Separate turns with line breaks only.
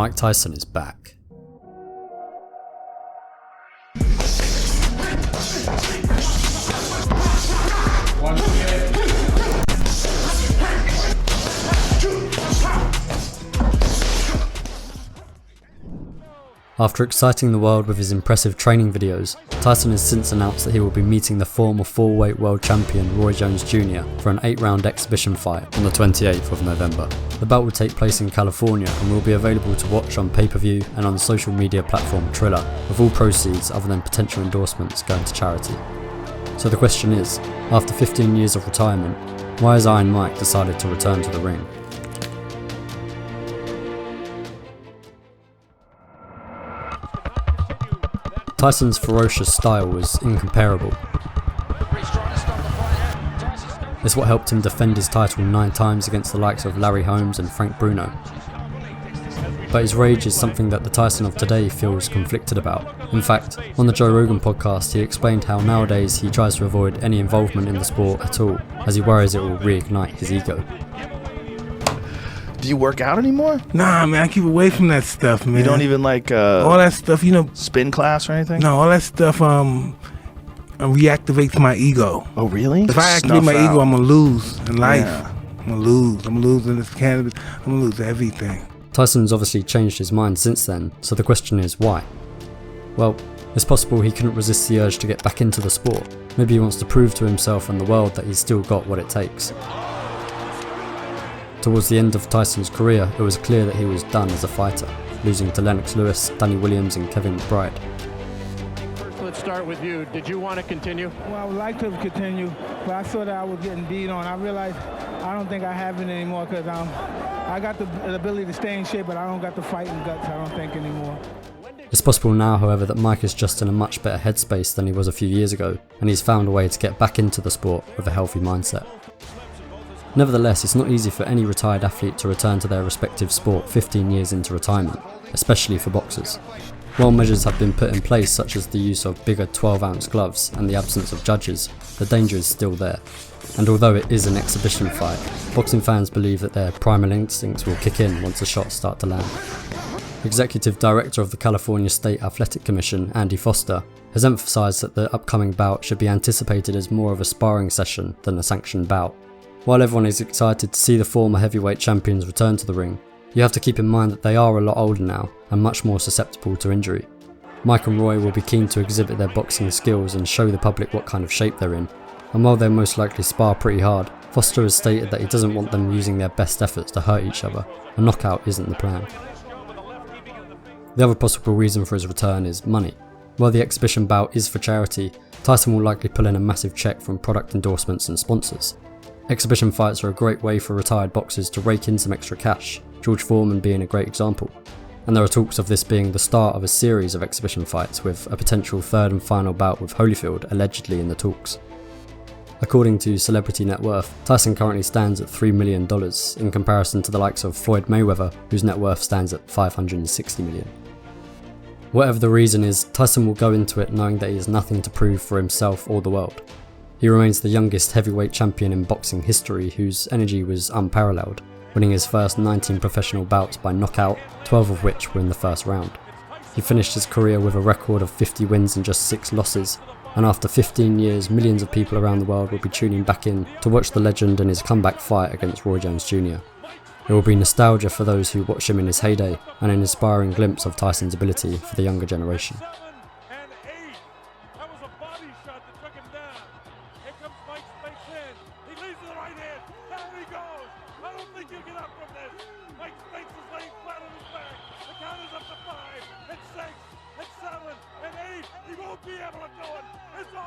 Mike Tyson is back. After exciting the world with his impressive training videos, Tyson has since announced that he will be meeting the former 4-weight world champion Roy Jones Jr. for an 8-round exhibition fight on the 28th of November. The bout will take place in California and will be available to watch on pay-per-view and on the social media platform Triller, with all proceeds other than potential endorsements going to charity. So the question is, after 15 years of retirement, why has Iron Mike decided to return to the ring? Tyson's ferocious style was incomparable. It's what helped him defend his title 9 times against the likes of Larry Holmes and Frank Bruno. But his rage is something that the Tyson of today feels conflicted about. In fact, on the Joe Rogan podcast he explained how nowadays he tries to avoid any involvement in the sport at all, as he worries it will reignite his ego.
Do you work out anymore?
Nah, man, I keep away from that stuff, man.
You don't even like
all that stuff,
spin class or anything?
No, all that stuff reactivates my ego.
Oh, really?
If I activate my ego, I'm gonna lose in life. Yeah. I'm gonna lose in this cannabis. I'm gonna lose everything.
Tyson's obviously changed his mind since then, so the question is why? Well, it's possible he couldn't resist the urge to get back into the sport. Maybe he wants to prove to himself and the world that he's still got what it takes. Towards the end of Tyson's career, it was clear that he was done as a fighter, losing to Lennox Lewis, Danny Williams and Kevin McBride.
First, let's start with you. Did you want to continue?
Well, I would like to continue, but I saw that I was getting beat on. I realized I don't think I have it anymore because I got the ability to stay in shape, but I don't got the fighting guts, I don't think, anymore.
It's possible now, however, that Mike is just in a much better headspace than he was a few years ago, and he's found a way to get back into the sport with a healthy mindset. Nevertheless, it's not easy for any retired athlete to return to their respective sport 15 years into retirement, especially for boxers. While measures have been put in place such as the use of bigger 12-ounce gloves and the absence of judges, the danger is still there. And although it is an exhibition fight, boxing fans believe that their primal instincts will kick in once the shots start to land. Executive Director of the California State Athletic Commission, Andy Foster, has emphasised that the upcoming bout should be anticipated as more of a sparring session than a sanctioned bout. While everyone is excited to see the former heavyweight champions return to the ring, you have to keep in mind that they are a lot older now and much more susceptible to injury. Mike and Roy will be keen to exhibit their boxing skills and show the public what kind of shape they're in, and while they'll most likely spar pretty hard, Foster has stated that he doesn't want them using their best efforts to hurt each other. A knockout isn't the plan. The other possible reason for his return is money. While the exhibition bout is for charity, Tyson will likely pull in a massive check from product endorsements and sponsors. Exhibition fights are a great way for retired boxers to rake in some extra cash, George Foreman being a great example. And there are talks of this being the start of a series of exhibition fights, with a potential third and final bout with Holyfield allegedly in the talks. According to Celebrity Net Worth, Tyson currently stands at $3 million in comparison to the likes of Floyd Mayweather, whose net worth stands at $560 million. Whatever the reason is, Tyson will go into it knowing that he has nothing to prove for himself or the world. He remains the youngest heavyweight champion in boxing history whose energy was unparalleled, winning his first 19 professional bouts by knockout, 12 of which were in the first round. He finished his career with a record of 50 wins and just 6 losses, and after 15 years millions of people around the world will be tuning back in to watch the legend in his comeback fight against Roy Jones Jr. It will be nostalgia for those who watched him in his heyday and an inspiring glimpse of Tyson's ability for the younger generation.
I don't think you get up from this. Mike Spence is laying flat on his back. The count is up to 5, and 6, and 7, and 8. He won't be able to do it. It's all